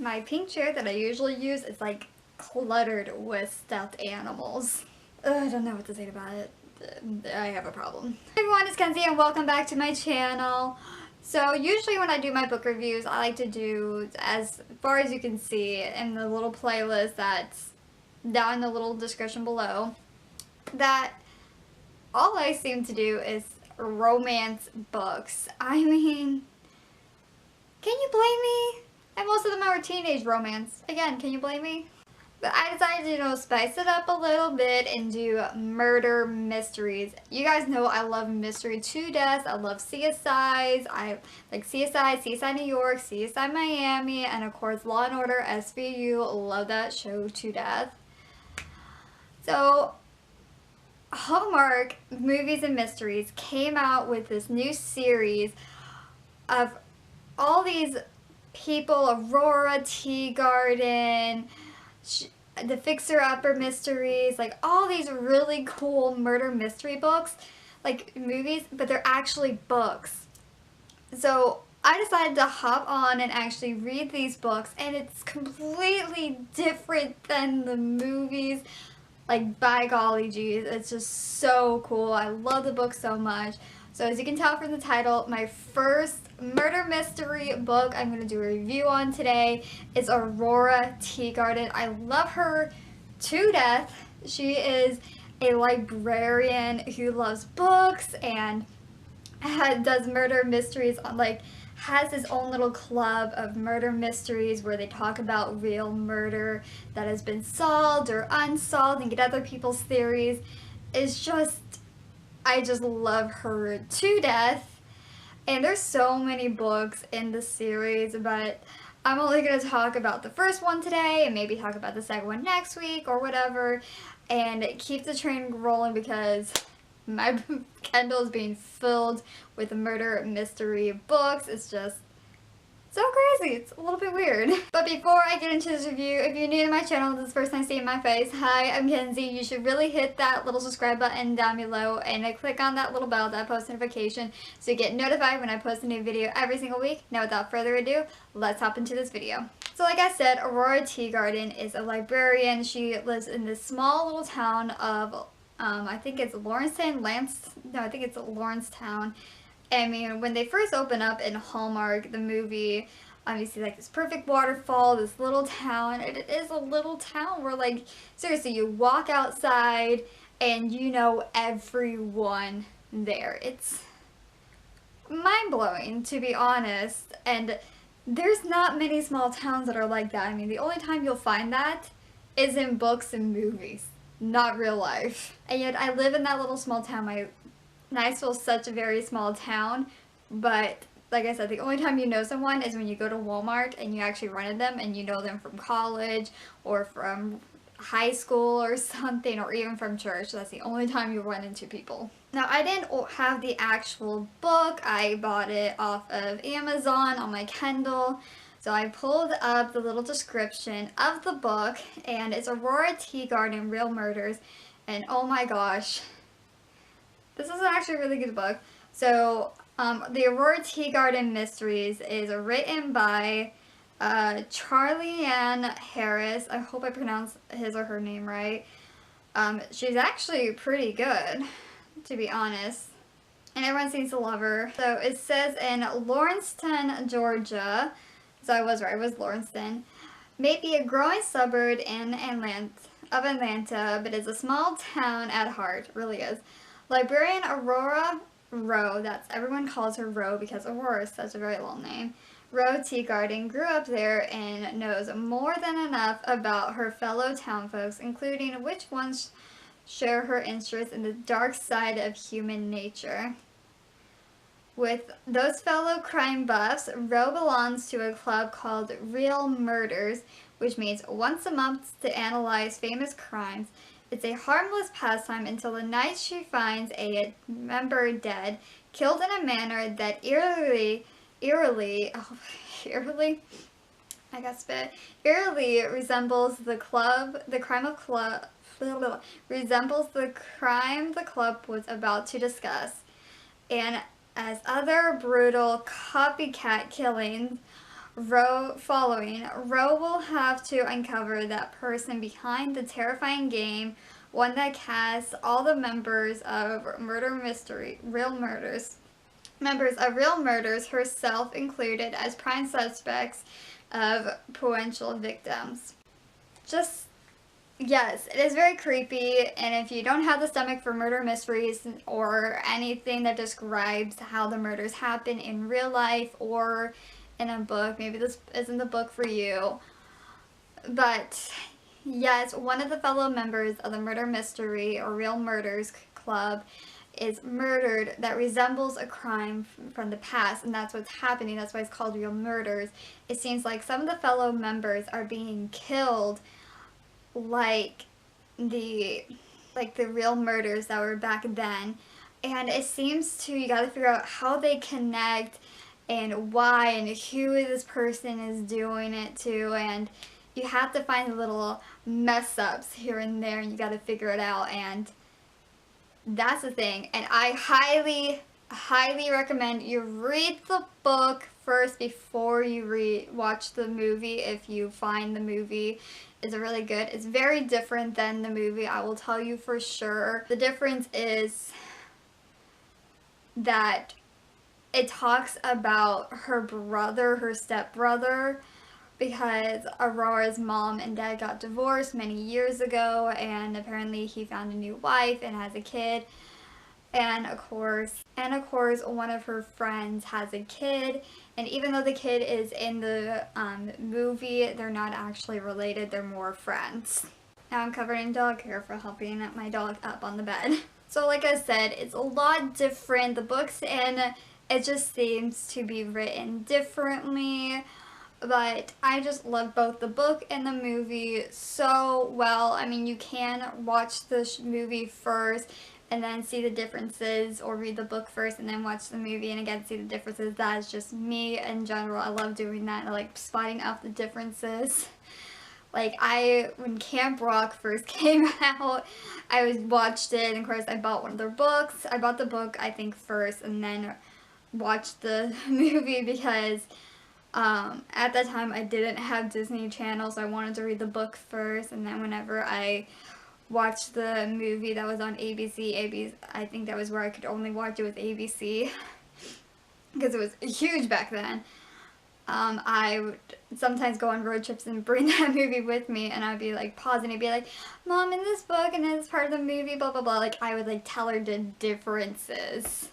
My pink chair that I usually use is like cluttered with stuffed animals. Ugh, I don't know what to say about it. I have a problem. Hey everyone, it's Kenzie and welcome back to my channel. So usually when I do my book reviews, I like to do, as far as you can see in the little playlist that's down in the little description below, that all I seem to do is romance books. I mean, can you blame me? And most of them are teenage romance. Again, can you blame me? But I decided to, spice it up a little bit and do murder mysteries. You guys know I love mystery to death. I love CSIs. I like CSI New York, CSI Miami, and of course Law and Order, SVU. Love that show to death. So Hallmark Movies and Mysteries came out with this new series of all these people: Aurora, Teagarden, the Fixer-Upper Mysteries, like all these really cool murder mystery books, like movies, but they're actually books. So I decided to hop on and actually read these books, and it's completely different than the movies. Like, by golly geez, it's just so cool. I love the book so much. So as you can tell from the title, my first murder mystery book I'm going to do a review on today is Aurora Teagarden. I love her to death. She is a librarian who loves books and does murder mysteries, has his own little club of murder mysteries where they talk about real murder that has been solved or unsolved and get other people's theories. It's just, I just love her to death. And there's so many books in the series, but I'm only going to talk about the first one today and maybe talk about the second one next week or whatever, and keep the train rolling because my Kindle is being filled with murder mystery books. It's just so crazy. It's a little bit weird. But before I get into this review, if you're new to my channel, this is the first time seeing my face, hi, I'm Kenzie. You should really hit that little subscribe button down below and click on that little bell, that post notification, so you get notified when I post a new video every single week. Now without further ado, let's hop into this video. So like I said, Aurora Teagarden is a librarian. She lives in this small little town of I think it's Lawrencetown. I mean, when they first open up in Hallmark, the movie, you see like this perfect waterfall, this little town. It is a little town where, like, seriously, you walk outside and you know everyone there. It's mind-blowing, to be honest. And there's not many small towns that are like that. I mean, the only time you'll find that is in books and movies, not real life. And yet I live in that little small town. Niceville is such a very small town, but like I said, the only time you know someone is when you go to Walmart and you actually run into them and you know them from college or from high school or something, or even from church. That's the only time you run into people. Now, I didn't have the actual book. I bought it off of Amazon on my Kindle. So I pulled up the little description of the book, and it's Aurora Teagarden Real Murders, and oh my gosh, this is actually a really good book. So the Aurora Teagarden Mysteries is written by Charlie Ann Harris. I hope I pronounced his or her name right. She's actually pretty good, to be honest, and everyone seems to love her. So it says in Lawrencetown, Georgia. So I was right, it was Lawrencetown. Maybe a growing suburb of Atlanta, but is a small town at heart. Really is. Librarian Aurora Rowe, everyone calls her Rowe because Aurora is such a very long name. Rowe Teagarden grew up there and knows more than enough about her fellow townfolks, including which ones share her interest in the dark side of human nature. With those fellow crime buffs, Rowe belongs to a club called Real Murders, which means once a month to analyze famous crimes. It's a harmless pastime until the night she finds a member dead, killed in a manner that eerily resembles the crime the club was about to discuss. And as other brutal copycat killings Ro will have to uncover that person behind the terrifying game, one that casts all the members of real murders, herself included, as prime suspects of potential victims. Just, yes, it is very creepy, and if you don't have the stomach for murder mysteries or anything that describes how the murders happen in real life or in a book, maybe this isn't the book for you. But yes, one of the fellow members of the murder mystery or real murders club is murdered that resembles a crime from the past, and that's what's happening. That's why it's called real murders. It seems like some of the fellow members are being killed like the real murders that were back then, and it seems to, you gotta figure out how they connect and why and who this person is doing it to, and you have to find the little mess ups here and there, and you gotta figure it out, and that's the thing. And I highly recommend you read the book first before you watch the movie. If you find the movie is really good, it's very different than the movie, I will tell you for sure. The difference is that it talks about her brother, her stepbrother, because Aurora's mom and dad got divorced many years ago, and apparently he found a new wife and has a kid. And of course, one of her friends has a kid, and even though the kid is in the movie, they're not actually related, they're more friends. Now I'm covered in dog hair for helping my dog up on the bed. So like I said, it's a lot different. The books, and it just seems to be written differently. But I just love both the book and the movie so well. I mean, you can watch the movie first and then see the differences, or read the book first and then watch the movie and again see the differences. That is just me in general. I love doing that. I like spotting out the differences. Like, when Camp Rock first came out, I watched it, and of course I bought one of their books. I bought the book, I think, first, and then watched the movie because at that time I didn't have Disney Channel, so I wanted to read the book first, and then whenever I watched the movie that was on ABC, I think that was where I could only watch it with ABC, because it was huge back then. I would sometimes go on road trips and bring that movie with me, and I'd be like pausing and be like, Mom, in this book and in this part of the movie, blah blah blah, like I would like tell her the differences.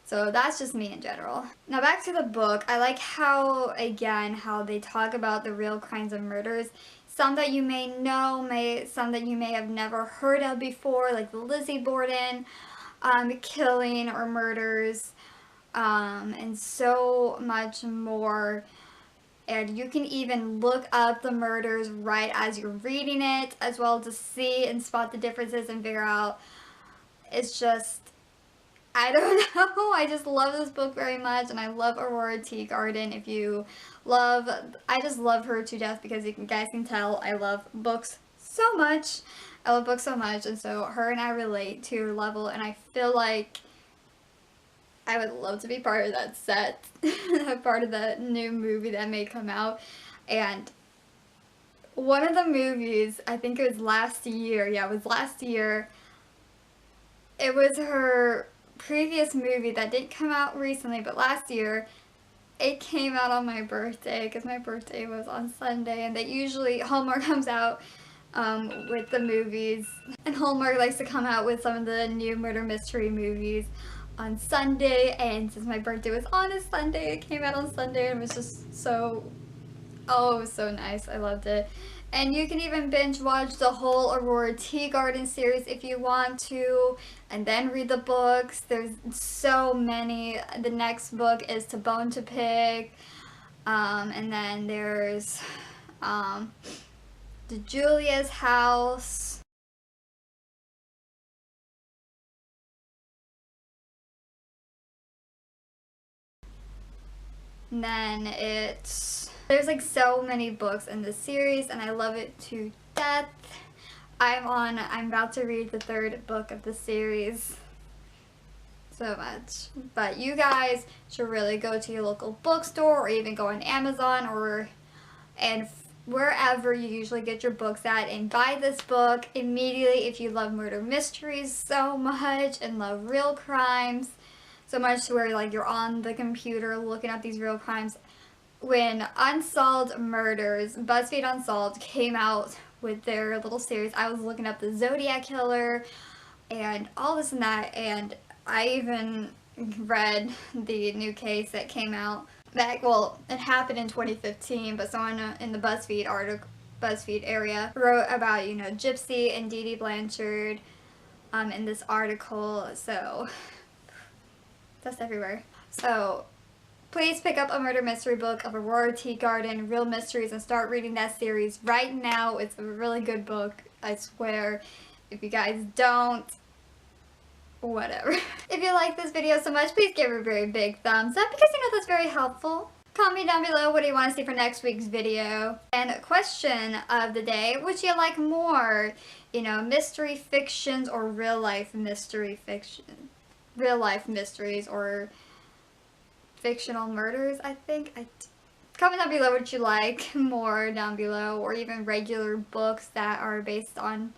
So that's just me in general. Now back to the book. I like how, again, how they talk about the real crimes of murders. Some that you may know, some that you may have never heard of before, like the Lizzie Borden killing or murders, and so much more. And you can even look up the murders right as you're reading it, as well, to see and spot the differences and figure out. It's just, I don't know, I just love this book very much, and I love Aurora Teagarden. If you love, I just love her to death, because you guys can tell I love books so much. I love books so much, and so her and I relate to her level, and I feel like I would love to be part of that set, part of the new movie that may come out. And one of the movies, I think it was last year, yeah, it was last year, it was her previous movie that didn't come out recently, but last year, it came out on my birthday, because my birthday was on Sunday, and Hallmark comes out with the movies, and Hallmark likes to come out with some of the new murder mystery movies on Sunday, and since my birthday was on a Sunday, it came out on Sunday, and it was just so, oh, it was so nice. I loved it. And you can even binge watch the whole Aurora Teagarden series if you want to, and then read the books. There's so many. The next book is To Bone to Pick, and then there's The Julia's House. And then there's like so many books in this series, and I love it to death. I'm about to read the third book of the series. so much. But you guys should really go to your local bookstore or even go on Amazon and wherever you usually get your books at and buy this book immediately if you love murder mysteries so much and love real crimes so much to where like you're on the computer looking at these real crimes. When Unsolved Murders, BuzzFeed Unsolved came out with their little series, I was looking up the Zodiac Killer and all this and that, and I even read the new case that came out back, well, it happened in 2015, but someone in the BuzzFeed area wrote about, you know, Gypsy and Dee Dee Blanchard in this article, so that's everywhere. So please pick up a murder mystery book of Aurora Teagarden, Real Mysteries, and start reading that series right now. It's a really good book, I swear. If you guys don't, whatever. If you like this video so much, please give it a very big thumbs up because you know that's very helpful. Comment down below what do you want to see for next week's video. And question of the day, would you like more, you know, mystery fictions or real life mystery fiction? Real life mysteries or fictional murders, I think. Comment down below what you like more down below, or even regular books that are based on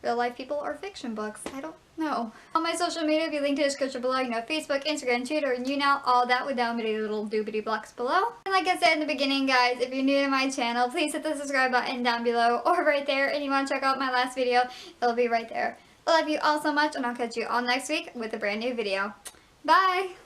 real life people or fiction books. I don't know. All my social media will be linked in the description below. You know, Facebook, Instagram, Twitter, and you know, all that with down the little doobity blocks below. And like I said in the beginning, guys, if you're new to my channel, please hit the subscribe button down below or right there. And you want to check out my last video, it'll be right there. I love you all so much, and I'll catch you all next week with a brand new video. Bye!